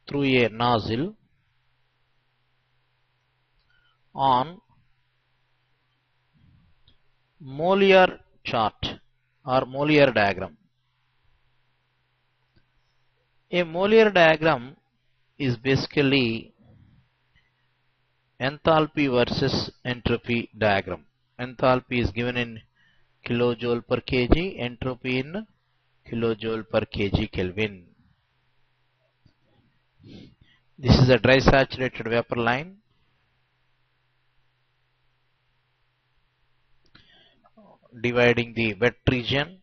through a nozzle on Mollier chart or Mollier diagram. A Mollier diagram is basically enthalpy versus entropy diagram. Enthalpy is given in kilojoule per kg, entropy in kilojoule per kg Kelvin. This is a dry saturated vapor line. Dividing the wet region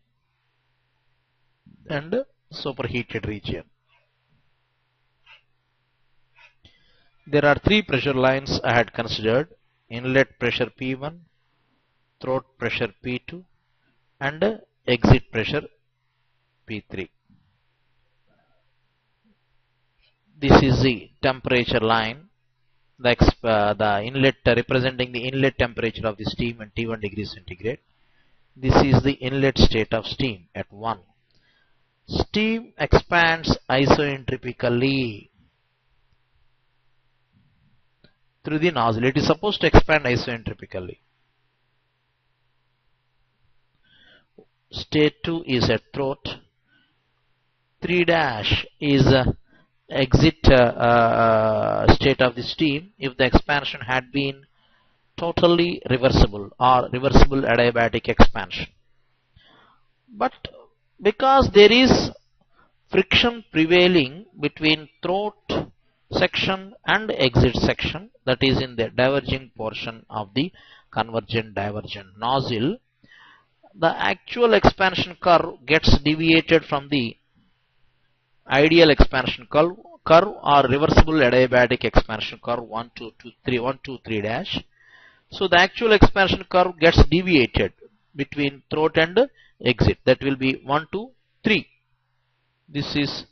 and superheated region. There are three pressure lines I had considered: inlet pressure P1, throat pressure P2, and exit pressure P3. This is the temperature line, the inlet representing the inlet temperature of the steam at T1 degrees centigrade. This is the inlet state of steam at 1. Steam expands isentropically through the nozzle. It is supposed to expand isentropically. State 2 is at throat. 3' is exit state of the steam if the expansion had been totally reversible or reversible adiabatic expansion. But because there is friction prevailing between throat section and exit section, that is in the diverging portion of the convergent divergent nozzle, the actual expansion curve gets deviated from the ideal expansion curve or reversible adiabatic expansion curve 1, 2, 3 '. So the actual expansion curve gets deviated between throat and exit. That will be 1, 2, 3. This is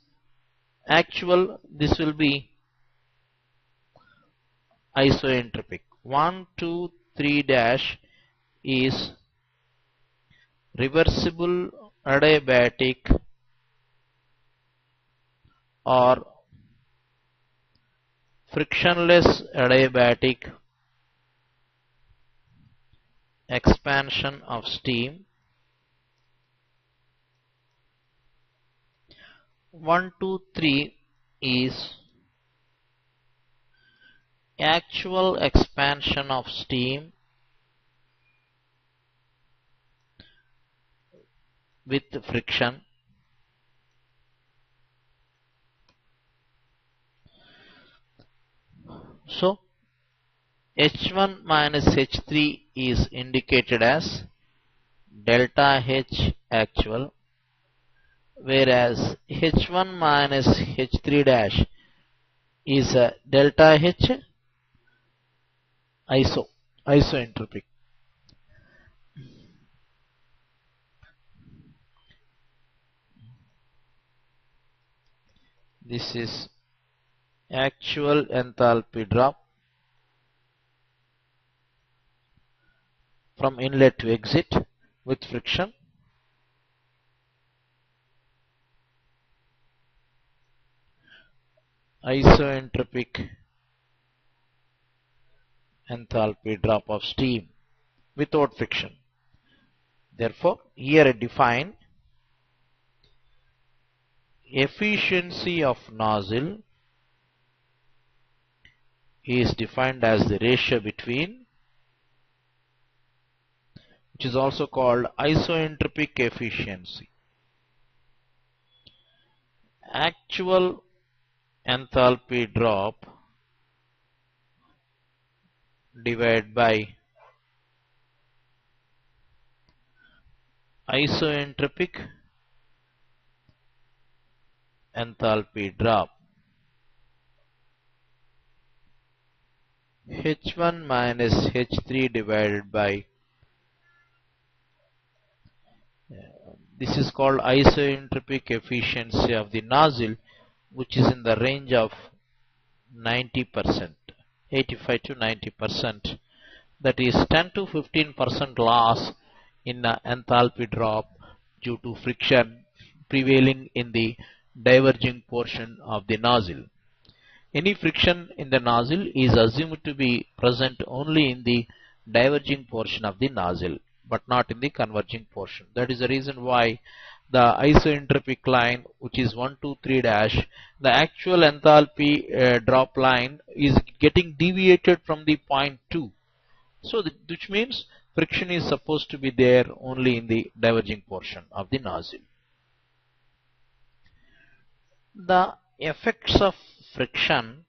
actual. This will be isentropic. 1, 2, 3' is reversible adiabatic or frictionless adiabatic expansion of steam. 1, 2, 3 is actual expansion of steam with friction. So H1 minus H3 is indicated as delta H actual, whereas H1 minus H3' is delta H isentropic. This is actual enthalpy drop from inlet to exit with friction. Isentropic enthalpy drop of steam without friction. Therefore, here I define efficiency of nozzle is defined as the ratio between, which is also called isentropic efficiency, actual enthalpy drop divided by isentropic enthalpy drop. H1 minus H3 divided by, this is called isentropic efficiency of the nozzle, which is in the range of 90%, 85 to 90%. That is 10 to 15% loss in enthalpy drop due to friction prevailing in the diverging portion of the nozzle. Any friction in the nozzle is assumed to be present only in the diverging portion of the nozzle, but not in the converging portion. That is the reason why the isentropic line, which is 1, 2, 3 dash, the actual enthalpy drop line is getting deviated from the point 2. So, which means friction is supposed to be there only in the diverging portion of the nozzle. The effects of friction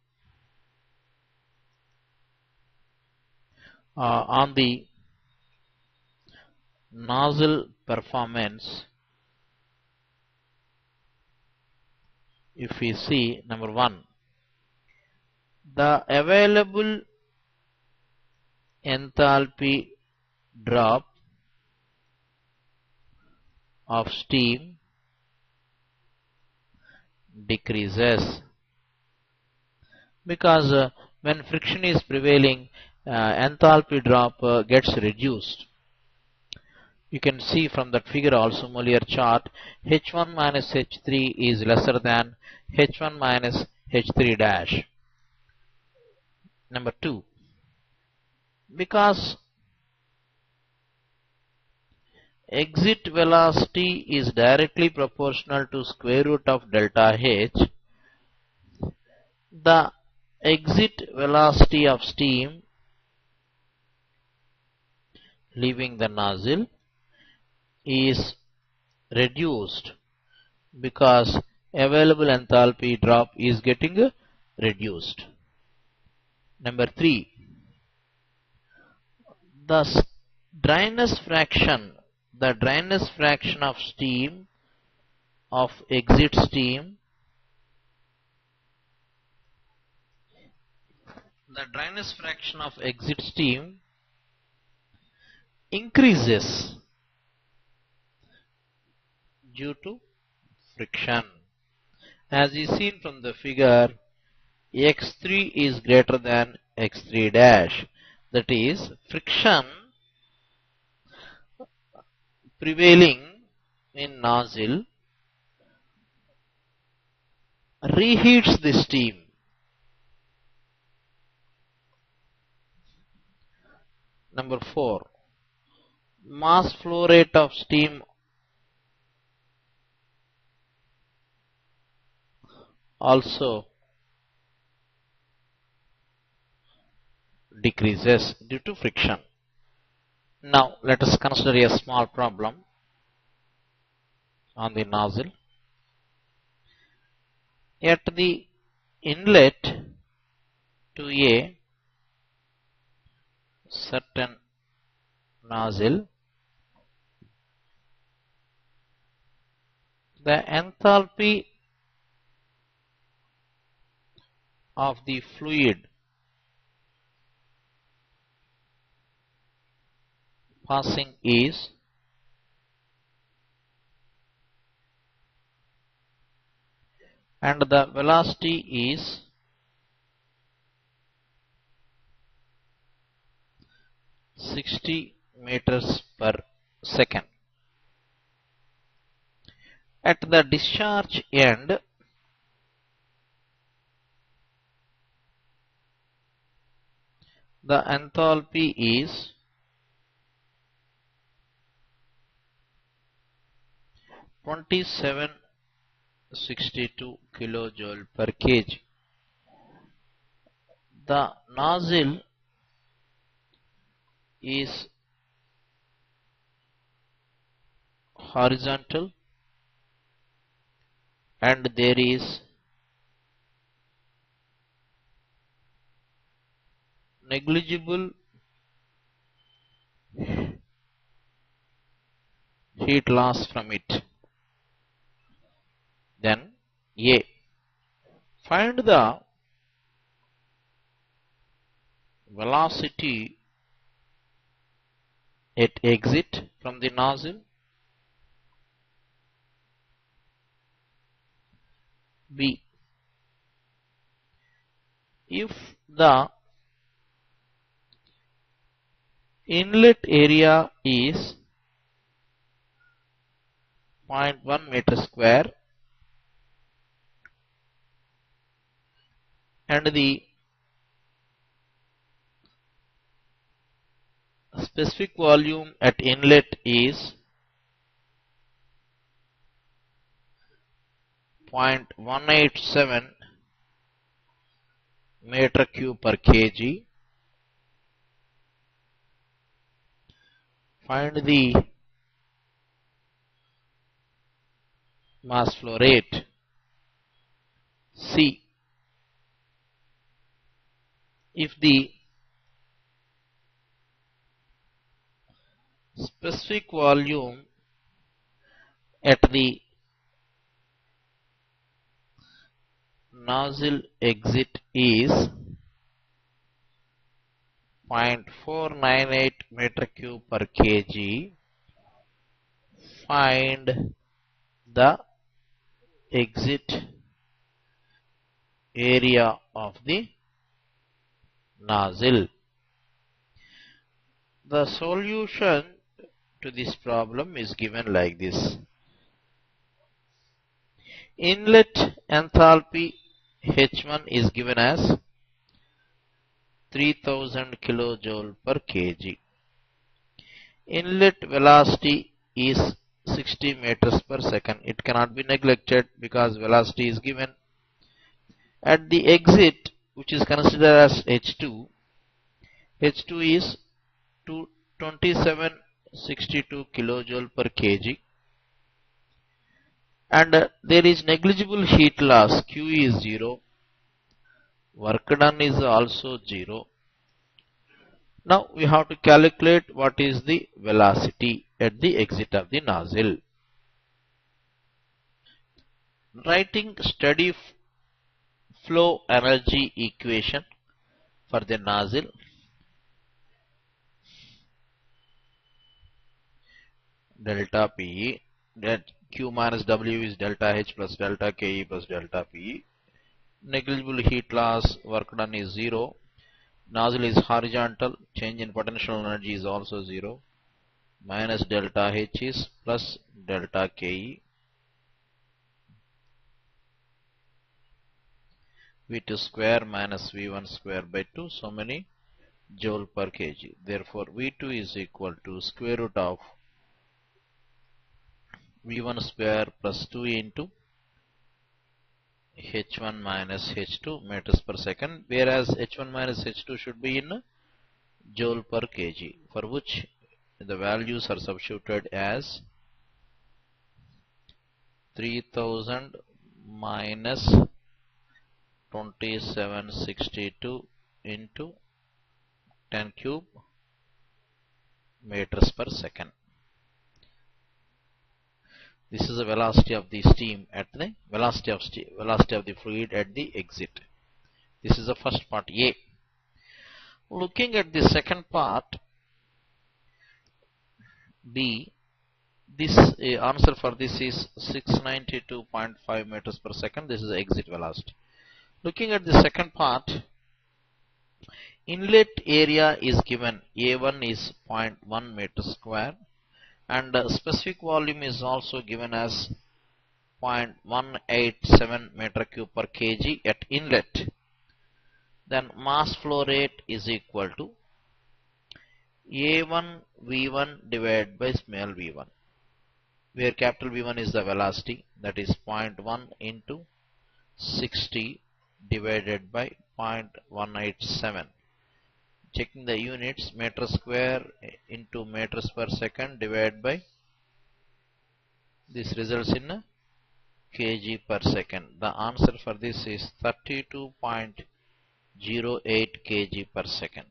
on the nozzle performance, if we see, number 1, the available enthalpy drop of steam decreases, because when friction is prevailing, enthalpy drop gets reduced. You can see from that figure also, Mollier chart, H1 minus H3 is lesser than H1 minus H3 dash. Number 2, because exit velocity is directly proportional to square root of delta H, the exit velocity of steam leaving the nozzle is reduced because available enthalpy drop is getting reduced. Number 3, the dryness fraction of steam, of exit steam, the dryness fraction of exit steam increases due to friction. As is seen from the figure, x3 is greater than x3 dash. That is, friction prevailing in nozzle reheats the steam. Number 4, mass flow rate of steam also decreases due to friction. Now let us consider a small problem on the nozzle. At the inlet to a certain nozzle, the enthalpy of the fluid passing is and the velocity is (60 meters per second). At the discharge end, the enthalpy is (2762 kilojoule per kg). The nozzle is horizontal and there is negligible heat loss from it. Then A, find the velocity at exit from the nozzle. B, if the inlet area is 0.1 meter square and the specific volume at inlet is 0.187 meter cube per kg. Find the mass flow rate. C. If the specific volume at the nozzle exit is 0.498 meter cube per kg, find the exit area of the nozzle. The solution to this problem is given like this. Inlet enthalpy H1 is given as 3000 kilojoule per kg. Inlet velocity is 60 meters per second. It cannot be neglected because velocity is given. At the exit, which is considered as H2, H2 is 2762 kilojoule per kg, and there is negligible heat loss. Q is 0. Work done is also 0. Now we have to calculate what is the velocity at the exit of the nozzle. Writing steady flow energy equation for the nozzle. Delta PE, that Q minus W is delta H plus delta KE plus delta PE. Negligible heat loss, work done is 0. Nozzle is horizontal, change in potential energy is also 0. Minus delta H is plus delta KE. V2 square minus V1 square by 2, so many joule per kg. Therefore, V2 is equal to square root of V1 square plus 2 into H1 minus H2 meters per second, whereas H1 minus H2 should be in joule per kg, for which the values are substituted as 3000 minus 2762 into 10 cube meters per second. This is the velocity of the steam at the velocity of the fluid at the exit. This is the first part A. Looking at the second part B, this answer for this is 692.5 meters per second. This is the exit velocity. Looking at the second part, inlet area is given. A1 is 0.1 meter square, and specific volume is also given as 0.187 meter cube per kg at inlet. Then mass flow rate is equal to A1 V1 divided by small v1, where capital V1 is the velocity, that is 0.1 into 60 divided by 0.187. Checking the units, meter square into meters per second divided by, this results in kg per second. The answer for this is 32.08 kg per second.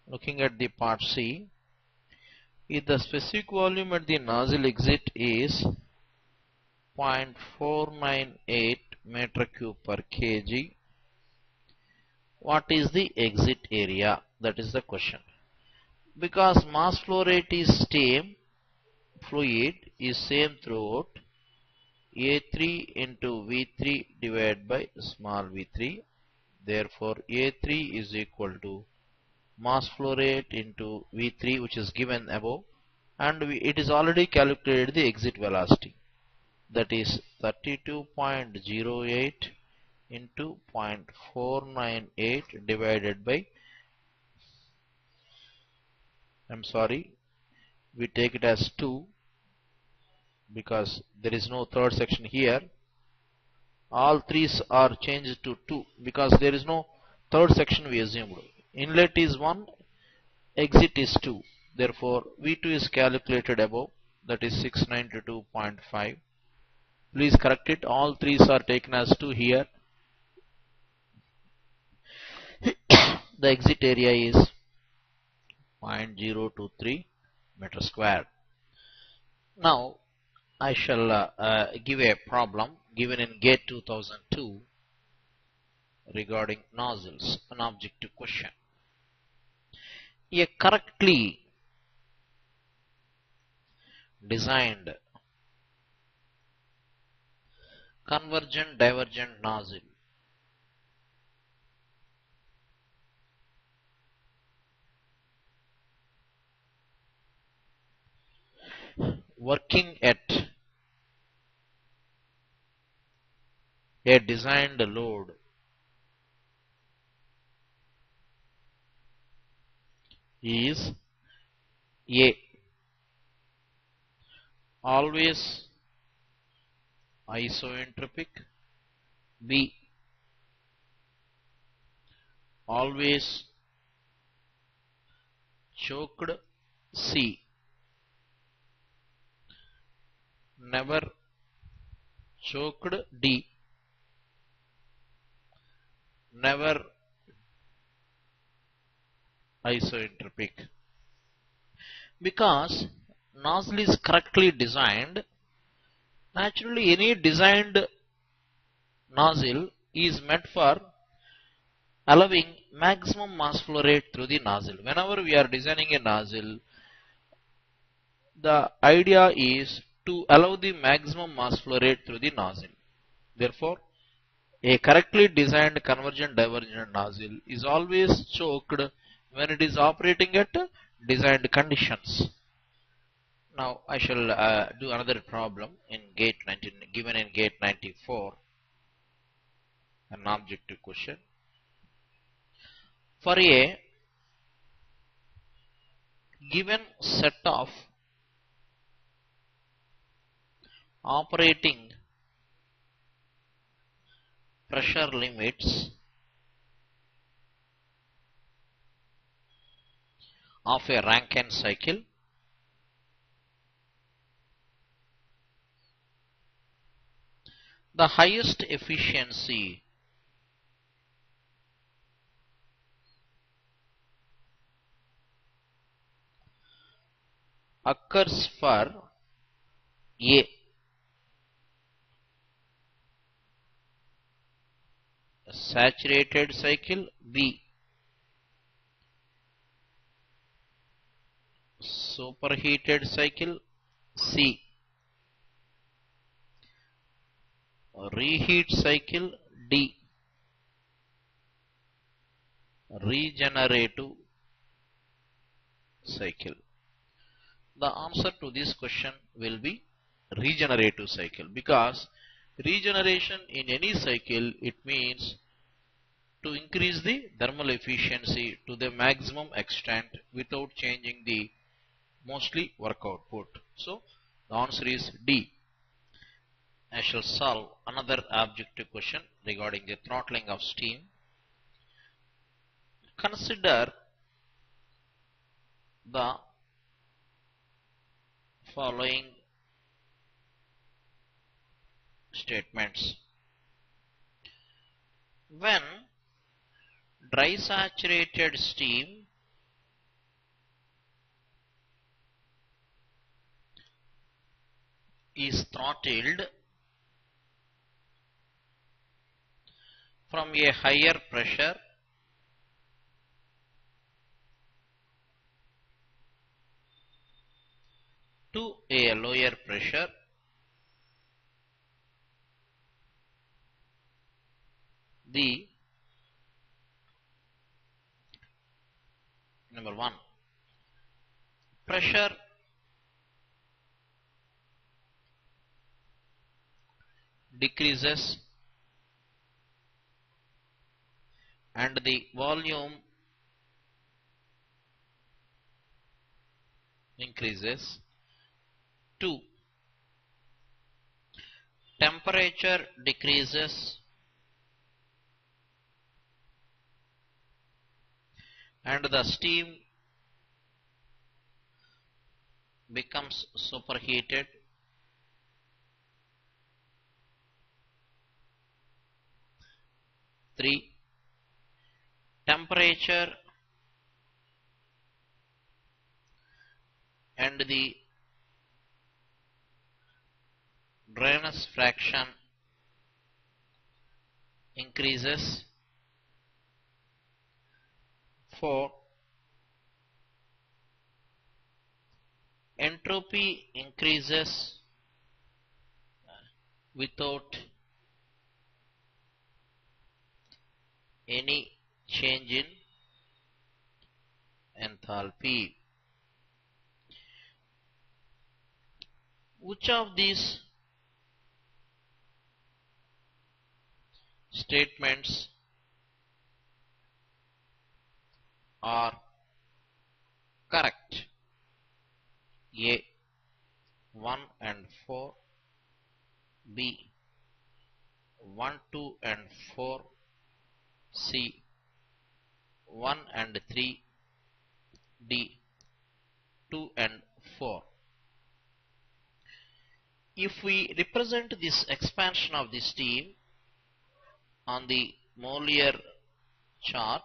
Looking at the part C, if the specific volume at the nozzle exit is 0.498 meter cube per kg, what is the exit area? That is the question. Because mass flow rate is same, fluid is same throughout, A3 into V3 divided by small v3. Therefore, A3 is equal to mass flow rate into V3, which is given above, and it is already calculated the exit velocity, that is 32.08 into 0.498 divided by, I'm sorry, we take it as 2 because there is no third section here. All threes are changed to 2 because there is no third section we assumed. Inlet is 1, exit is 2. Therefore, V2 is calculated above, that is 692.5. Please correct it. All threes are taken as 2 here. The exit area is 0.023 meter square. Now, I shall give a problem given in GATE 2002 regarding nozzles, an objective question. A correctly designed convergent divergent nozzle working at a designed load is A. Always isentropic, B. Always choked, C. Never choked, D. Never isentropic. Because nozzle is correctly designed, naturally any designed nozzle is meant for allowing maximum mass flow rate through the nozzle. Whenever we are designing a nozzle, the idea is to allow the maximum mass flow rate through the nozzle. Therefore, a correctly designed convergent divergent nozzle is always choked when it is operating at designed conditions. Now I shall do another problem in GATE 19, given in GATE 94, an objective question. For a given set of operating pressure limits of a Rankine cycle, the highest efficiency occurs for A. Saturated cycle, B. Superheated cycle, C. Reheat cycle, D. Regenerative cycle. The answer to this question will be regenerative cycle, because regeneration in any cycle, it means to increase the thermal efficiency to the maximum extent without changing the mostly work output. So the answer is D. I shall solve another objective question regarding the throttling of steam. Consider the following statements. When dry saturated steam is throttled from a higher pressure to a lower pressure, the number 1, pressure decreases and the volume increases. 2. Temperature decreases and the steam becomes superheated. 3. Temperature and the dryness fraction increases. 4. Entropy increases without any change in enthalpy. Which of these statements are correct? A. 1 and 4, B. 1, 2 and 4, C. 1 and 3, D. 2 and 4. If we represent this expansion of the steam on the molar chart,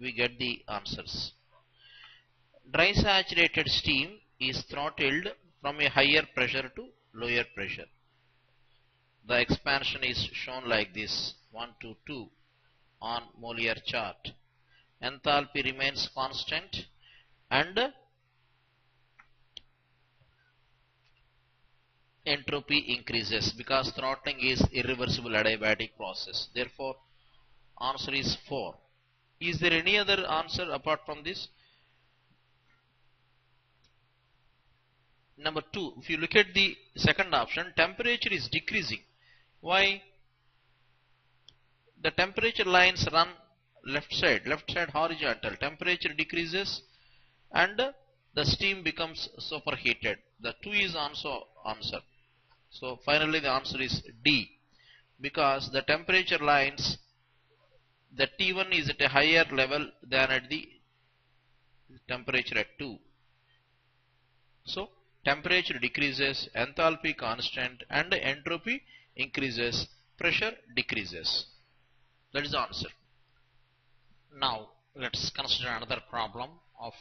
we get the answers. Dry saturated steam is throttled from a higher pressure to lower pressure. The expansion is shown like this, 1 to 2 on molar chart. Enthalpy remains constant and entropy increases because throttling is irreversible adiabatic process. Therefore, answer is 4. Is there any other answer apart from this? Number 2, if you look at the second option, temperature is decreasing. Why? The temperature lines run left side horizontal. Temperature decreases and the steam becomes superheated. The 2 is also answer. So finally the answer is D, because the temperature lines, the T1 is at a higher level than at the temperature at 2. So temperature decreases, enthalpy constant, and entropy increases, pressure decreases. That is the answer. Now let's consider another problem of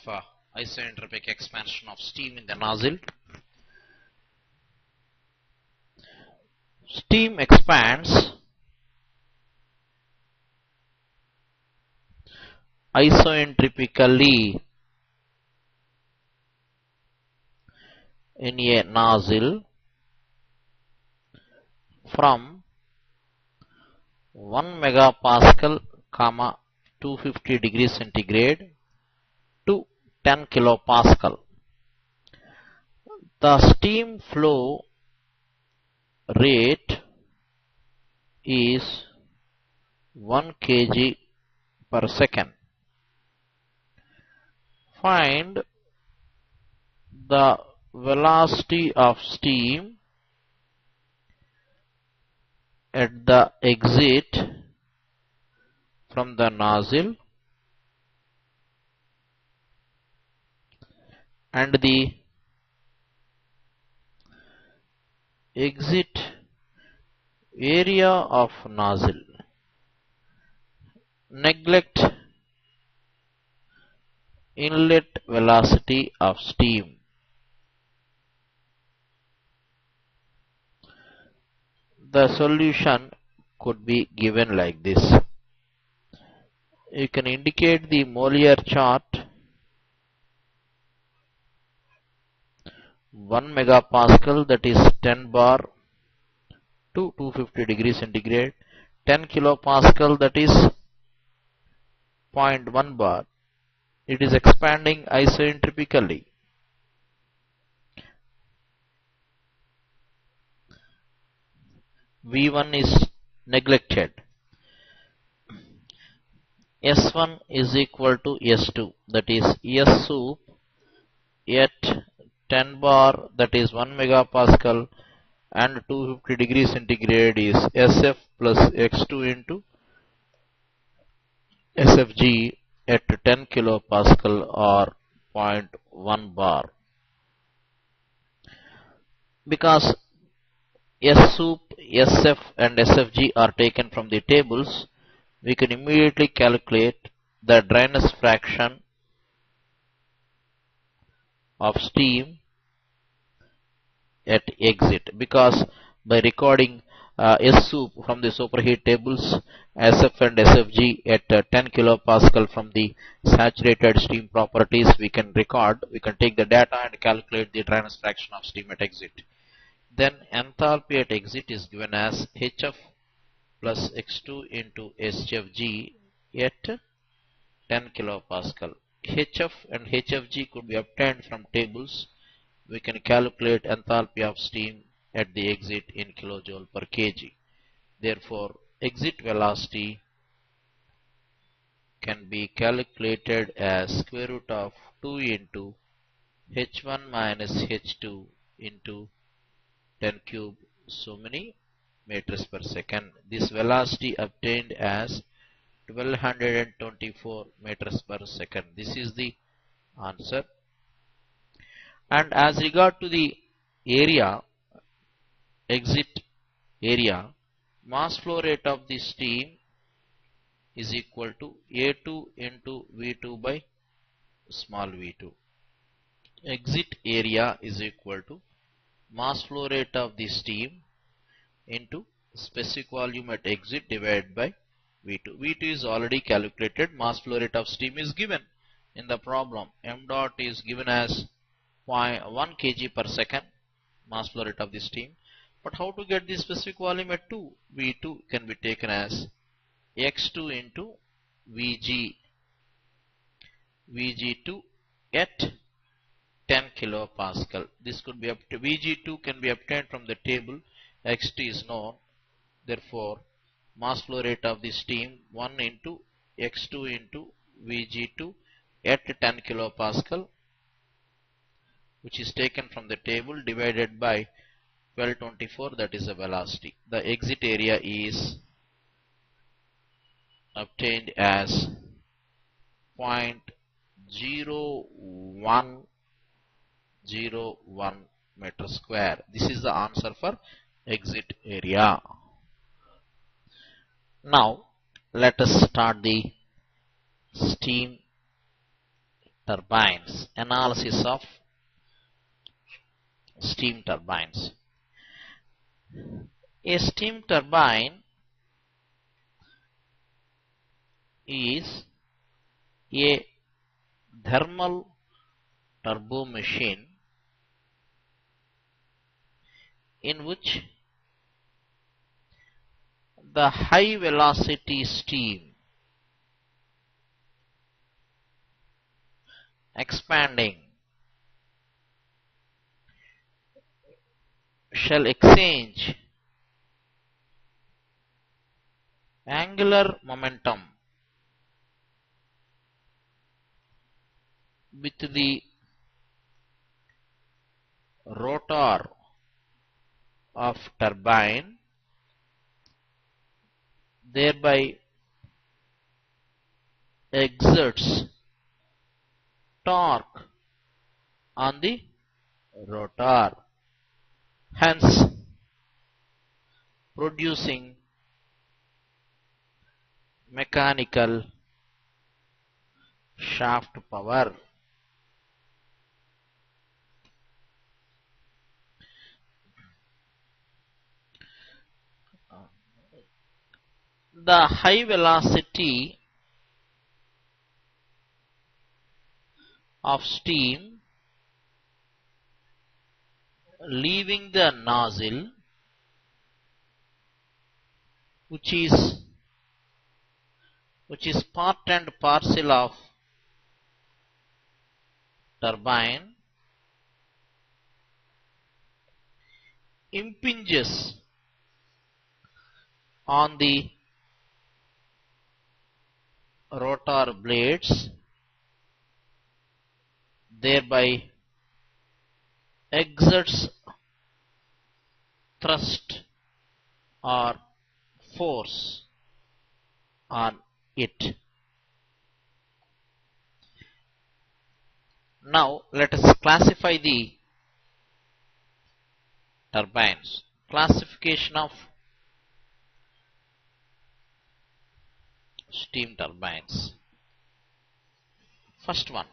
isentropic expansion of steam in the nozzle. Steam expands isentropically in a nozzle from 1 megapascal, 250 degrees centigrade to 10 kilopascal. The steam flow rate is 1 kg per second. Find the velocity of steam at the exit from the nozzle and the exit area of nozzle. Neglect inlet velocity of steam. The solution could be given like this. You can indicate the molar chart. 1 megapascal, that is 10 bar to 250 degrees centigrade. 10 kilopascal, that is 0.1 bar. It is expanding isentropically. V1 is neglected. S1 is equal to S2, that is S soup at 10 bar, that is 1 megapascal, and 250 degrees centigrade is SF plus X2 into SFG at 10 kilopascal or zero point 1 bar. Because S soup, SF and SFG are taken from the tables, we can immediately calculate the dryness fraction of steam at exit, because by recording S soup from the superheat tables, SF and SFG at 10 kilopascal from the saturated steam properties, we can take the data and calculate the dryness fraction of steam at exit. Then enthalpy at exit is given as HF plus X2 into SFG at 10 kilopascal. HF and HFG could be obtained from tables. We can calculate enthalpy of steam at the exit in kilojoule per kg. Therefore, exit velocity can be calculated as square root of 2 into H1 minus H2 into 10 cube so many meters per second. This velocity obtained as 1224 meters per second. This is the answer. And as regard to the area, exit area, mass flow rate of the steam is equal to A2 into V2 by small v2. Exit area is equal to mass flow rate of the steam into specific volume at exit divided by V2. V2 is already calculated. Mass flow rate of steam is given in the problem. M dot is given as 1 kg per second, mass flow rate of the steam. But how to get the specific volume at 2? V2 can be taken as X2 into Vg, Vg2 at 10 kilopascal. This could be up to Vg2 can be obtained from the table. Xt is known. Therefore, mass flow rate of the steam 1 into X2 into Vg2 at 10 kilopascal, which is taken from the table, divided by 1224, that is the velocity. The exit area is obtained as 0.0101 meter square. This is the answer for exit area. Now let us start the steam turbines, analysis of steam turbines. A steam turbine is a thermal turbo machine in which the high velocity steam expanding shall exchange angular momentum with the rotor of turbine, thereby exerts torque on the rotor, hence producing mechanical shaft power. The high velocity of steam leaving the nozzle, which is part and parcel of turbine, impinges on the rotor blades, thereby exerts thrust or force on it. Now let us classify the turbines. Classification of steam turbines. First one,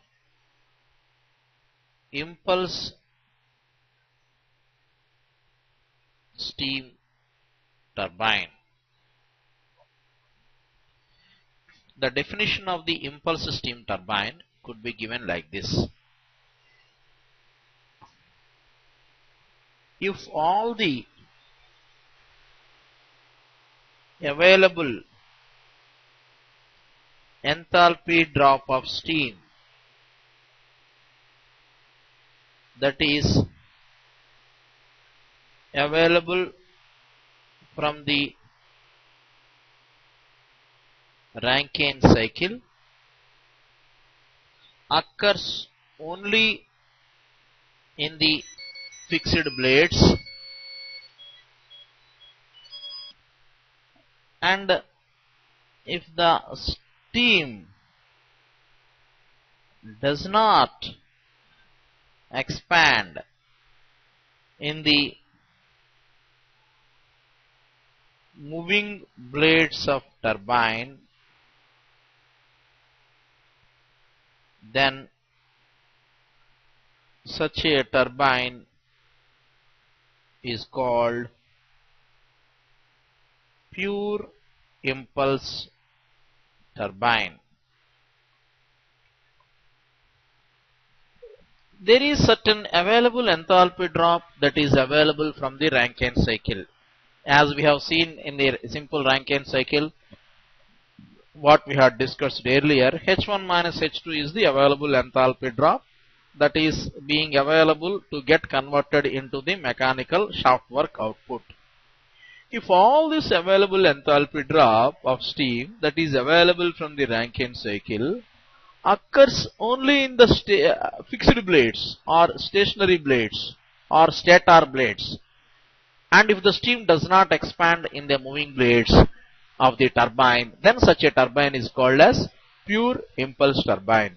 impulse steam turbine. The definition of the impulse steam turbine could be given like this. If all the available enthalpy drop of steam, that is available from the Rankine cycle, occurs only in the fixed blades, and if the steam does not expand in the moving blades of turbine, then such a turbine is called pure impulse turbine. There is certain available enthalpy drop that is available from the Rankine cycle. As we have seen in the simple Rankine cycle, what we had discussed earlier, H1 minus H2 is the available enthalpy drop that is being available to get converted into the mechanical shaft work output. If all this available enthalpy drop of steam that is available from the Rankine cycle occurs only in the fixed blades or stationary blades or stator blades, and if the steam does not expand in the moving blades of the turbine, then such a turbine is called as pure impulse turbine.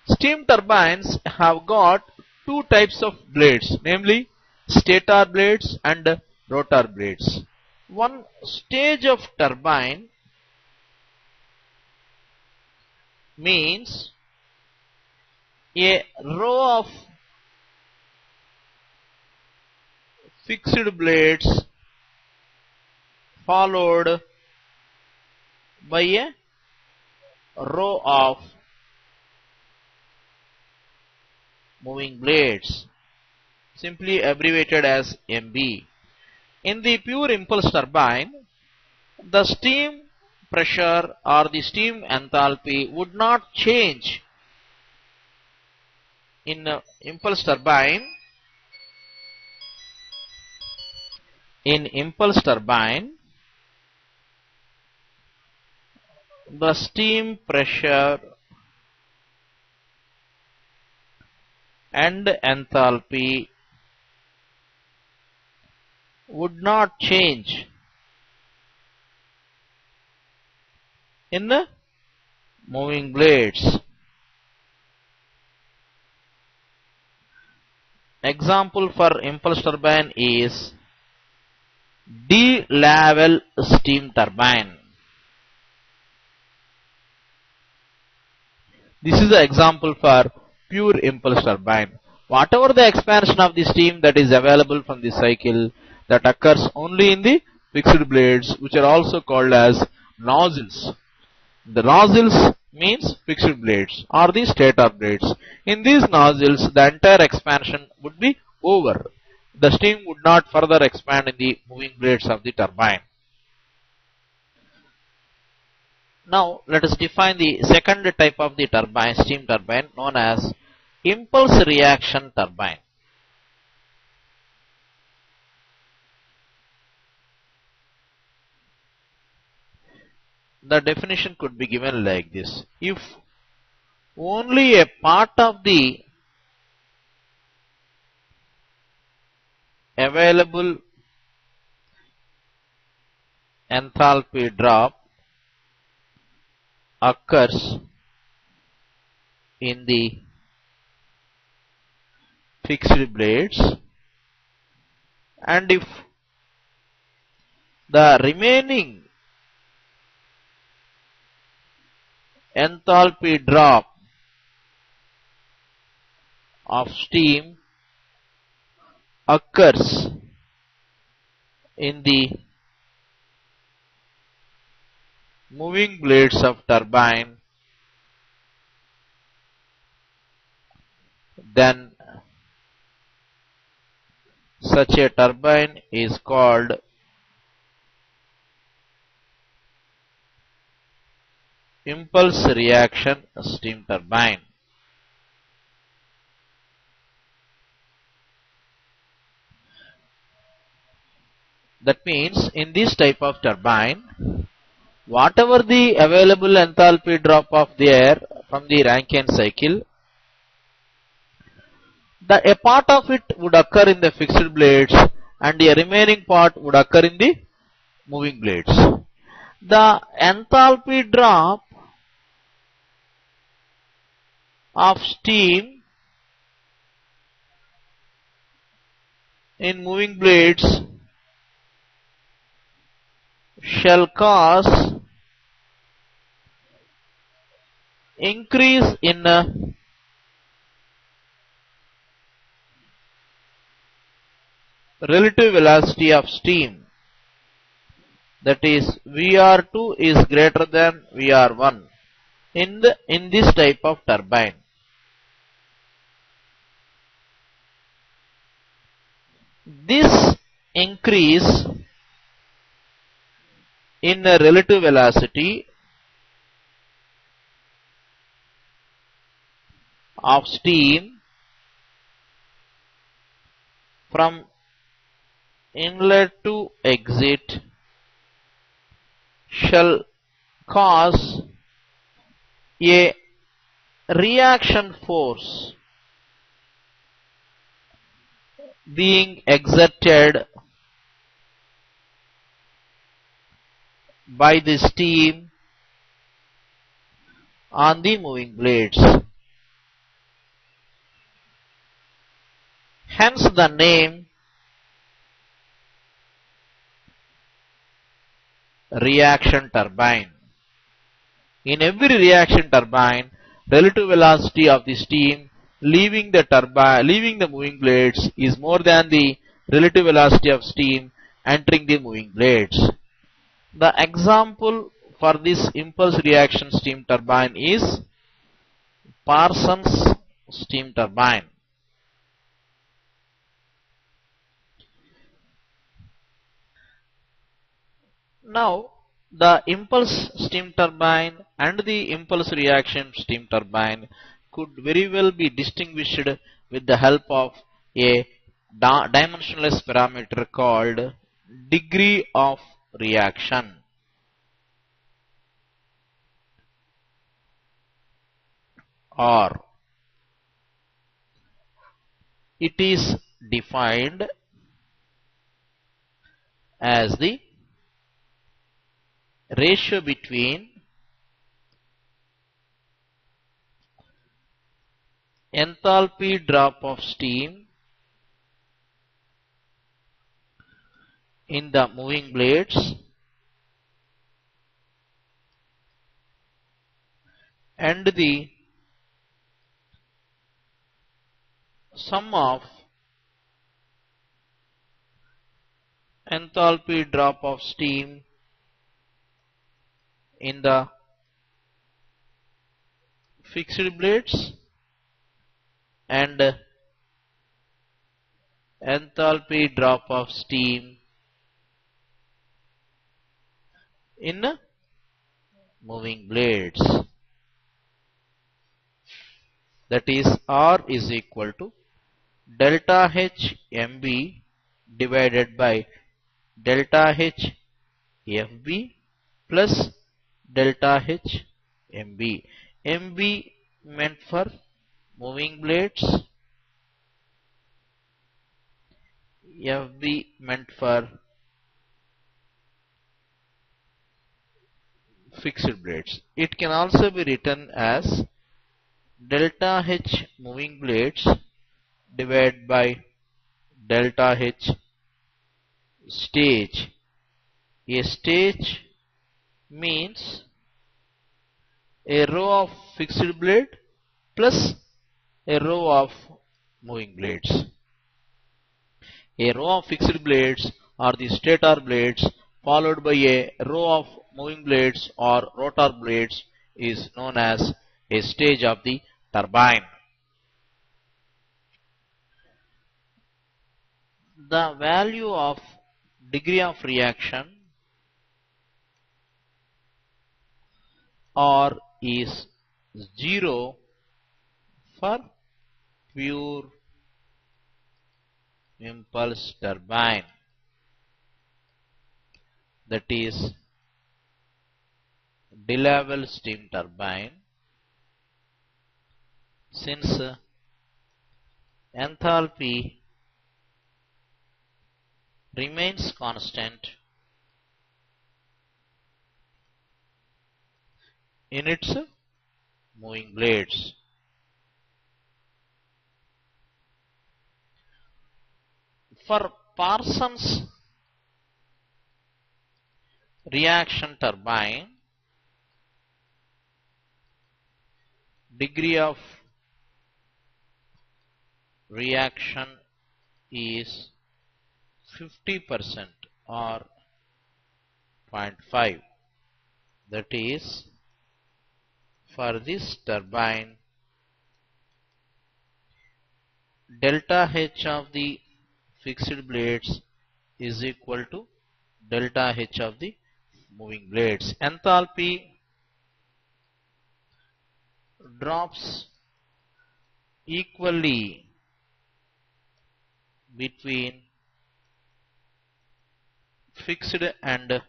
Steam turbines have got two types of blades, namely stator blades and rotor blades. One stage of turbine means a row of fixed blades followed by a row of moving blades, simply abbreviated as MB. In the pure impulse turbine, the steam pressure or the steam enthalpy would not change. In impulse turbine, the steam pressure and enthalpy would not change in the moving blades. Example for impulse turbine is D-level steam turbine. This is the example for pure impulse turbine. Whatever the expansion of the steam that is available from the cycle, that occurs only in the fixed blades, which are also called as nozzles. The nozzles means fixed blades or the stator blades. In these nozzles, the entire expansion would be over. The steam would not further expand in the moving blades of the turbine. Now let us define the second type of the turbine, steam turbine, known as impulse reaction turbine. the definition could be given like this. If only a part of the available enthalpy drop occurs in the fixed blades, and if the remaining enthalpy drop of steam occurs in the moving blades of turbine, then such a turbine is called impulse reaction steam turbine. That means in this type of turbine, whatever the available enthalpy drop of the air from the Rankine cycle, a part of it would occur in the fixed blades and the remaining part would occur in the moving blades. The enthalpy drop of steam in moving blades shall cause increase in relative velocity of steam, that is VR2 is greater than VR1 in this type of turbine. This increase in relative velocity of steam from inlet to exit shall cause a reaction force being exerted by the steam on the moving blades. Hence the name reaction turbine. In every reaction turbine, relative velocity of the steam leaving the moving blades is more than the relative velocity of steam entering the moving blades. The example for this impulse reaction steam turbine is Parsons steam turbine. Now, the impulse steam turbine and the impulse reaction steam turbine could very well be distinguished with the help of a dimensionless parameter called degree of reaction. Or it is defined as the ratio between enthalpy drop of steam in the moving blades and the sum of enthalpy drop of steam in the fixed blades and enthalpy drop of steam in moving blades. That is, R is equal to delta H MB divided by delta H FB plus delta H MB. MB meant for moving blades, FB meant for fixed blades. It can also be written as delta H moving blades divided by delta H stage. A stage means a row of fixed blade plus a row of moving blades. A row of fixed blades are the stator blades followed by a row of moving blades or rotor blades is known as a stage of the turbine. The value of degree of reaction R is 0 for pure impulse turbine, that is de-level steam turbine, since enthalpy remains constant in its moving blades. For Parsons reaction turbine, degree of reaction is 50% or 0.5. That is, for this turbine, delta H of the fixed blades is equal to delta H of the moving blades. Enthalpy drops equally between fixed and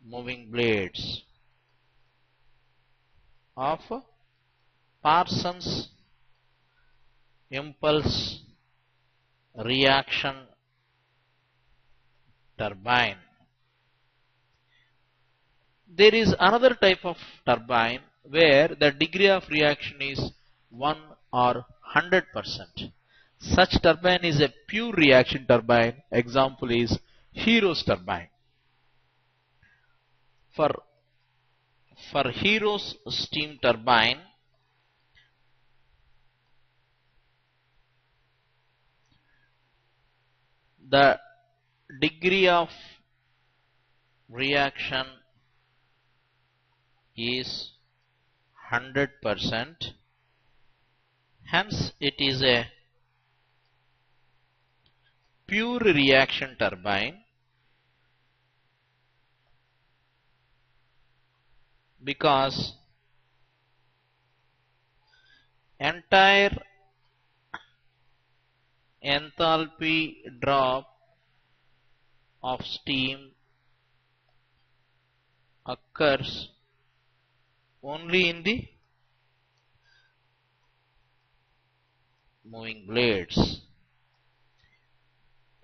moving blades of Parsons impulse reaction turbine. There is another type of turbine where the degree of reaction is 1 or 100%. Such turbine is a pure reaction turbine. Example is Hero's turbine. For Hero's steam turbine, the degree of reaction is 100%. Hence, it is a pure reaction turbine because entire enthalpy drop of steam occurs only in the moving blades.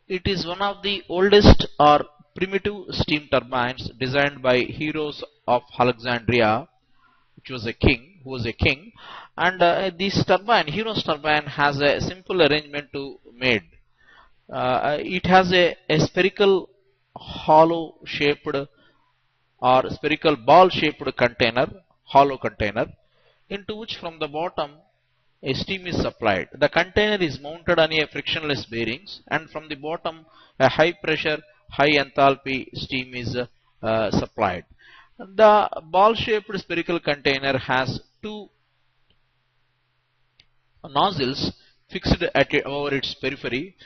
It is one of the oldest or primitive steam turbines designed by Heroes of Alexandria, who was a king, and this turbine, Hero's turbine, has a simple arrangement to made. It has a spherical hollow shaped or spherical ball shaped container, hollow container, into which from the bottom a steam is supplied. The container is mounted on a frictionless bearings, and from the bottom a high pressure, high enthalpy steam is supplied. The ball shaped spherical container has two nozzles fixed over its periphery,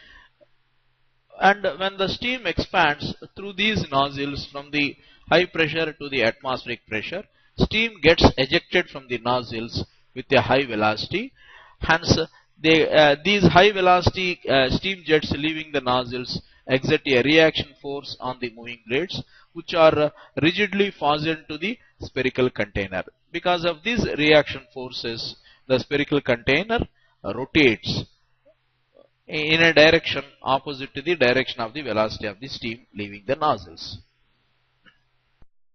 and when the steam expands through these nozzles from the high pressure to the atmospheric pressure, steam gets ejected from the nozzles with a high velocity. Hence, these high velocity steam jets leaving the nozzles exert a reaction force on the moving blades, which are rigidly fastened to the spherical container. Because of these reaction forces, the spherical container rotates in a direction opposite to the direction of the velocity of the steam leaving the nozzles.